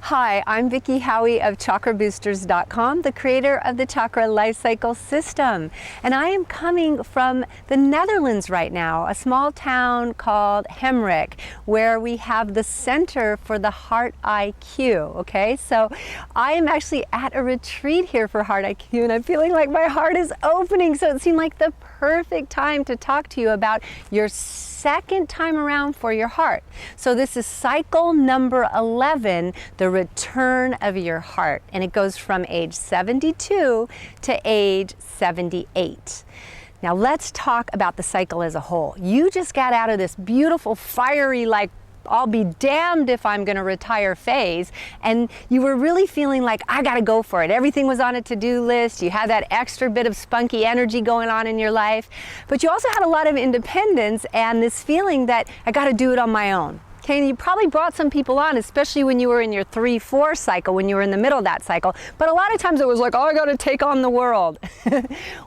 Hi, I'm Vicki Howie of ChakraBoosters.com, the creator of the Chakra Life Cycle System. And I am coming from the Netherlands right now, a small town called Hemrik, where we have the Center for the Heart IQ, okay? So I am actually at a retreat here for Heart IQ, and I'm feeling like my heart is opening, so it seemed like the perfect time to talk to you about your second time around for your heart. So this is cycle number 11, the return of your heart, and it goes from age 72 to age 78. Now let's talk about the cycle as a whole. You just got out of this beautiful, fiery, like I'll be damned if I'm going to retire phase, and you were really feeling like, I got to go for it. Everything was on a to-do list. You had that extra bit of spunky energy going on in your life, but you also had a lot of independence and this feeling that I got to do it on my own. Okay, and you probably brought some people on, especially when you were in your 3-4 cycle, when you were in the middle of that cycle. But a lot of times it was like, oh, I got to take on the world.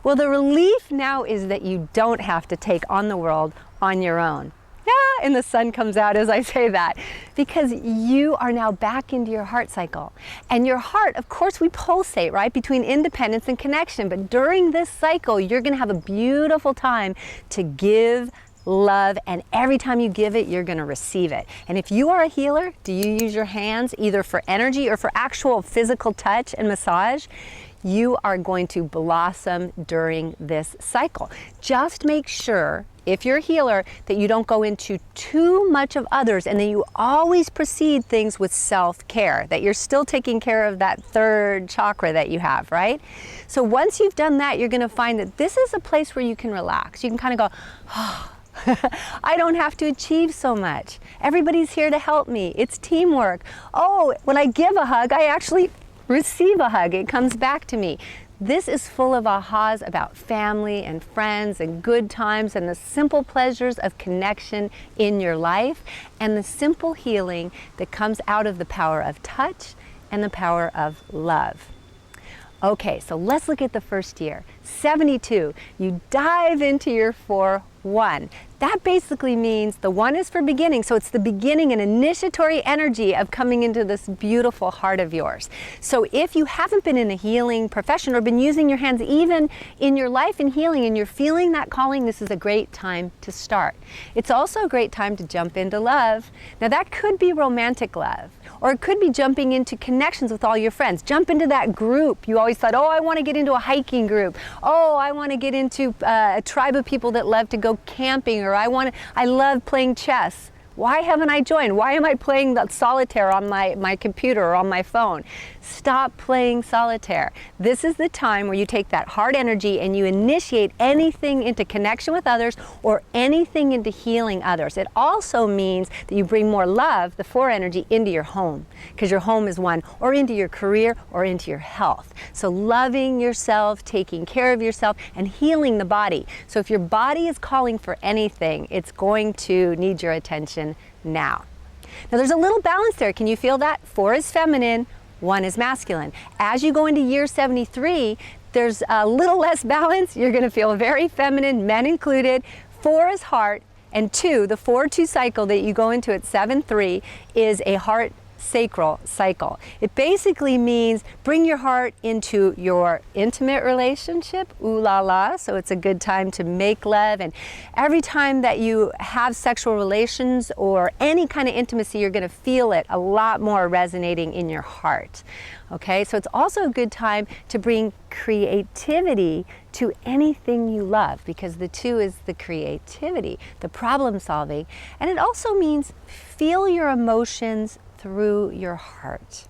Well, the relief now is that you don't have to take on the world on your own. And the sun comes out as I say that, because you are now back into your heart cycle. And your heart, of course, we pulsate, right, between independence and connection. But during this cycle, you're going to have a beautiful time to give love, and every time you give it, you're going to receive it. And if you are a healer, do you use your hands either for energy or for actual physical touch and massage? You are going to blossom during this cycle. Just make sure, if you're a healer, that you don't go into too much of others, and that you always precede things with self-care, that you're still taking care of that third chakra that you have, right? So once you've done that, you're going to find that this is a place where you can relax. You can kind of go, oh, I don't have to achieve so much. Everybody's here to help me. It's teamwork. Oh, when I give a hug, I actually receive a hug. It comes back to me. This is full of ahas about family and friends and good times and the simple pleasures of connection in your life and the simple healing that comes out of the power of touch and the power of love. Okay, so let's look at the first year. 72, you dive into your 4-1. That basically means the 1 is for beginning, so it's the beginning and initiatory energy of coming into this beautiful heart of yours. So if you haven't been in a healing profession or been using your hands even in your life in healing and you're feeling that calling, this is a great time to start. It's also a great time to jump into love. Now that could be romantic love, or it could be jumping into connections with all your friends. Jump into that group. You always thought, oh, I want to get into a hiking group. Oh, I want to get into a tribe of people that love to go camping, or I love playing chess. Why haven't I joined? Why am I playing that solitaire on my computer or on my phone? Stop playing solitaire. This is the time where you take that heart energy and you initiate anything into connection with others or anything into healing others. It also means that you bring more love, the 4 energy, into your home, because your home is 1, or into your career or into your health. So loving yourself, taking care of yourself, and healing the body. So if your body is calling for anything, it's going to need your attention now. Now there's a little balance there. Can you feel that? 4 is feminine, 1 is masculine. As you go into year 73, there's a little less balance. You're going to feel very feminine, men included. 4 is heart, and 2, the 4-2 cycle that you go into at 7-3 is a heart sacral cycle. It basically means bring your heart into your intimate relationship, ooh la la, so it's a good time to make love, and every time that you have sexual relations or any kind of intimacy, you're going to feel it a lot more resonating in your heart. Okay, so it's also a good time to bring creativity to anything you love, because the 2 is the creativity, the problem solving, and it also means feel your emotions through your heart.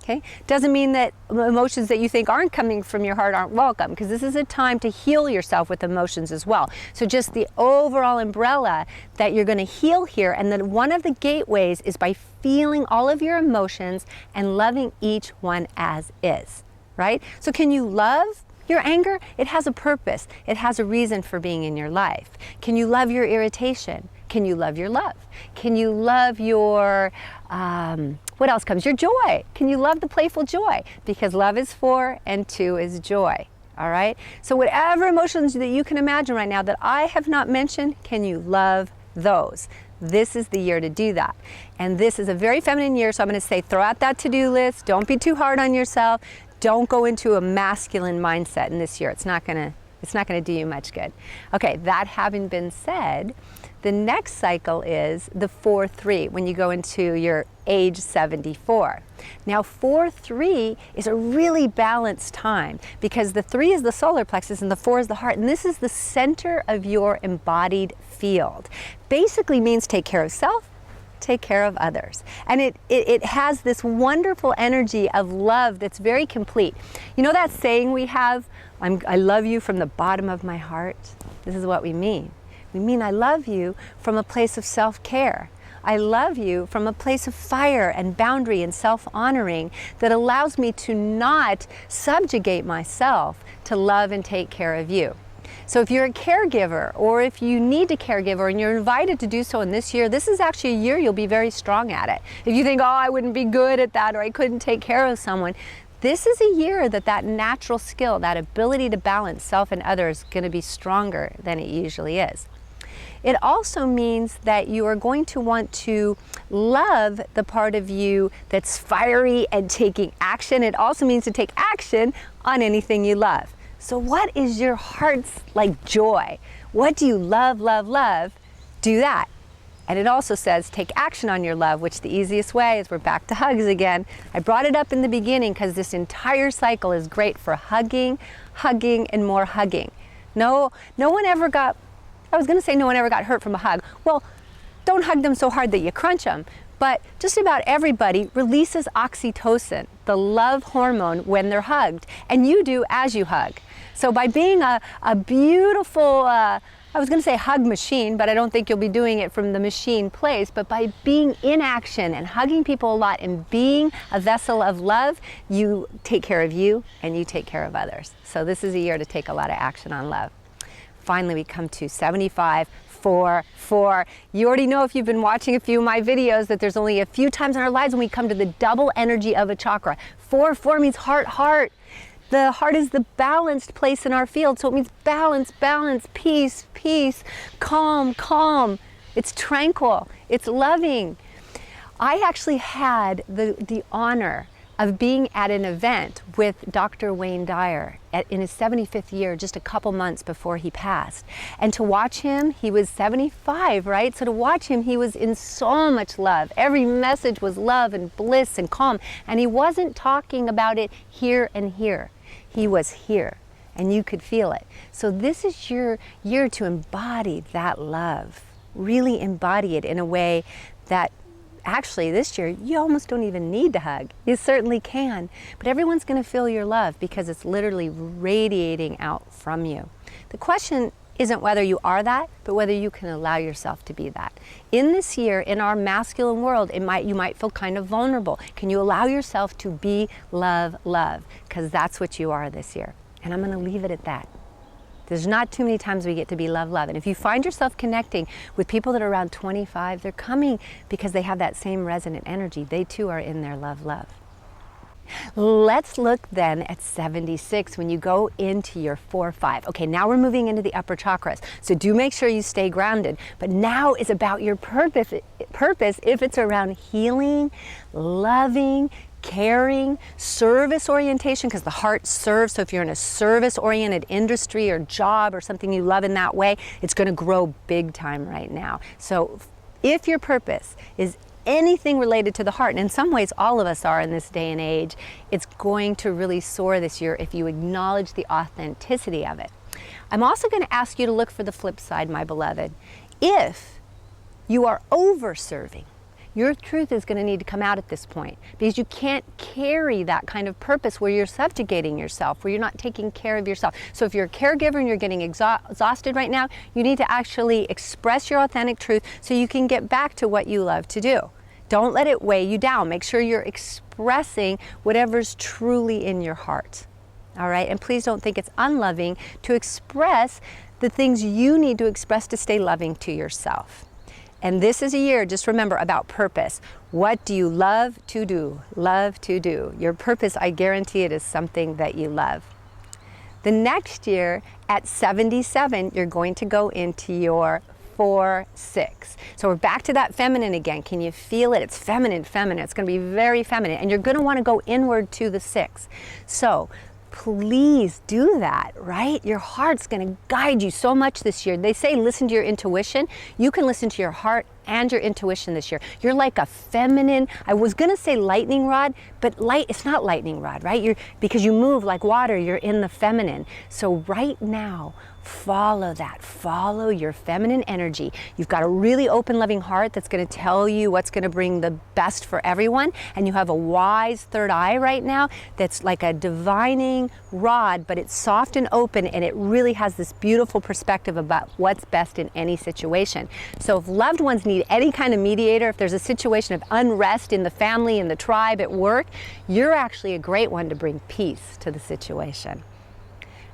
Okay? Doesn't mean that emotions that you think aren't coming from your heart aren't welcome, because this is a time to heal yourself with emotions as well. So just the overall umbrella that you're going to heal here, and then one of the gateways is by feeling all of your emotions and loving each one as is, right? So can you love your anger? It has a purpose. It has a reason for being in your life. Can you love your irritation? Can you love your love? Can you love your, what else comes? Your joy. Can you love the playful joy? Because love is 4 and 2 is joy. All right? So whatever emotions that you can imagine right now that I have not mentioned, can you love those? This is the year to do that. And this is a very feminine year, so I'm going to say throw out that to-do list. Don't be too hard on yourself. Don't go into a masculine mindset in this year. It's not going to do you much good. Okay, that having been said, the next cycle is the 4-3, when you go into your age 74. Now 4-3 is a really balanced time because the 3 is the solar plexus and the 4 is the heart, and this is the center of your embodied field. Basically means take care of self, take care of others. And it has this wonderful energy of love that's very complete. You know that saying we have, I love you from the bottom of my heart? This is what we mean. We mean I love you from a place of self-care. I love you from a place of fire and boundary and self-honoring that allows me to not subjugate myself to love and take care of you. So if you're a caregiver, or if you need a caregiver and you're invited to do so in this year, this is actually a year you'll be very strong at it. If you think, oh, I wouldn't be good at that, or I couldn't take care of someone, this is a year that natural skill, that ability to balance self and others, is going to be stronger than it usually is. It also means that you are going to want to love the part of you that's fiery and taking action. It also means to take action on anything you love. So what is your heart's joy? What do you love, love, love? Do that. And it also says take action on your love, which the easiest way is we're back to hugs again. I brought it up in the beginning because this entire cycle is great for hugging, hugging, and more hugging. No one ever got, I was going to say no one ever got hurt from a hug. Well, don't hug them so hard that you crunch them. But just about everybody releases oxytocin, the love hormone, when they're hugged. And you do as you hug. So by being a beautiful, I was going to say hug machine, but I don't think you'll be doing it from the machine place. But by being in action and hugging people a lot and being a vessel of love, you take care of you and you take care of others. So this is a year to take a lot of action on love. Finally, we come to 75, 4, 4. You already know if you've been watching a few of my videos that there's only a few times in our lives when we come to the double energy of a chakra. 4, 4 means heart, heart. The heart is the balanced place in our field, so it means balance, balance, peace, peace, calm, calm. It's tranquil, it's loving. I actually had the honor of being at an event with Dr. Wayne Dyer in his 75th year, just a couple months before he passed. And to watch him, he was 75, right? So to watch him, he was in so much love. Every message was love and bliss and calm. And he wasn't talking about it here and here. He was here, and you could feel it. So this is your year to embody that love. Really embody it in a way that actually this year you almost don't even need to hug. You certainly can, but everyone's going to feel your love because it's literally radiating out from you. The question isn't whether you are that, but whether you can allow yourself to be that. In this year, in our masculine world, you might feel kind of vulnerable. Can you allow yourself to be love, love? Because that's what you are this year. And I'm going to leave it at that. There's not too many times we get to be love, love. And if you find yourself connecting with people that are around 25, they're coming because they have that same resonant energy. They too are in their love, love. Let's look then at 76 when you go into your 4-5. Okay, now we're moving into the upper chakras. So do make sure you stay grounded. But now is about your purpose if it's around healing, loving, caring, service orientation, because the heart serves. So if you're in a service-oriented industry or job or something you love in that way, it's going to grow big time right now. So if your purpose is anything related to the heart, and in some ways all of us are in this day and age, it's going to really soar this year if you acknowledge the authenticity of it. I'm also going to ask you to look for the flip side, my beloved. If you are over-serving, your truth is going to need to come out at this point, because you can't carry that kind of purpose where you're subjugating yourself, where you're not taking care of yourself. So if you're a caregiver and you're getting exhausted right now, you need to actually express your authentic truth so you can get back to what you love to do. Don't let it weigh you down. Make sure you're expressing whatever's truly in your heart. All right? And please don't think it's unloving to express the things you need to express to stay loving to yourself. And this is a year, just remember, about purpose. What do you love to do? Love to do. Your purpose, I guarantee it, is something that you love. The next year, at 77, you're going to go into your 4, 6. So we're back to that feminine again. Can you feel it? It's feminine, feminine. It's going to be very feminine. And you're going to want to go inward to the 6. So please do that, right? Your heart's going to guide you so much this year. They say listen to your intuition. You can listen to your heart and your intuition this year. You're like a feminine, I was going to say lightning rod, but it's not lightning rod, right? Because you move like water, you're in the feminine. So right now, follow that. Follow your feminine energy. You've got a really open, loving heart that's going to tell you what's going to bring the best for everyone. And you have a wise third eye right now that's like a divining rod, but it's soft and open, and it really has this beautiful perspective about what's best in any situation. So if loved ones need any kind of mediator, if there's a situation of unrest in the family, in the tribe, at work, you're actually a great one to bring peace to the situation.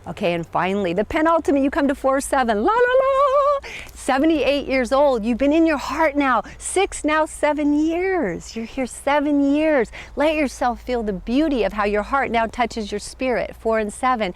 Okay, and finally, the penultimate, you come to 4, 7, la la la, 78 years old. You've been in your heart now, 6, now 7 years. You're here 7 years. Let yourself feel the beauty of how your heart now touches your spirit, 4 and 7.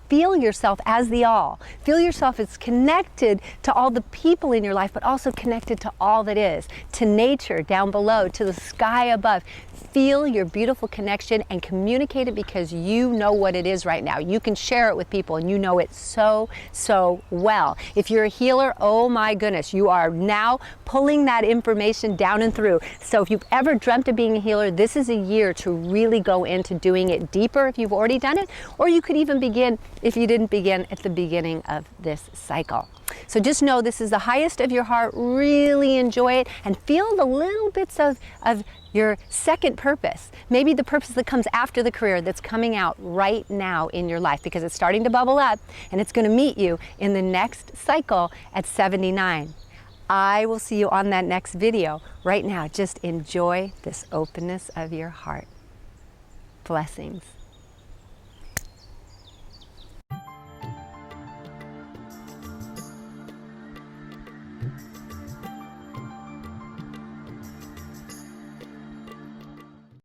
Feel yourself as the all. Feel yourself as connected to all the people in your life, but also connected to all that is, to nature down below, to the sky above. Feel your beautiful connection and communicate it, because you know what it is right now. You can share it with people, and you know it so, so well. If you're a healer, oh my goodness, you are now pulling that information down and through. So if you've ever dreamt of being a healer, this is a year to really go into doing it deeper if you've already done it, or you could even begin, if you didn't begin, at the beginning of this cycle. So just know this is the highest of your heart. Really enjoy it and feel the little bits of your second purpose. Maybe the purpose that comes after the career that's coming out right now in your life, because it's starting to bubble up and it's going to meet you in the next cycle at 79. I will see you on that next video. Right now, just enjoy this openness of your heart. Blessings.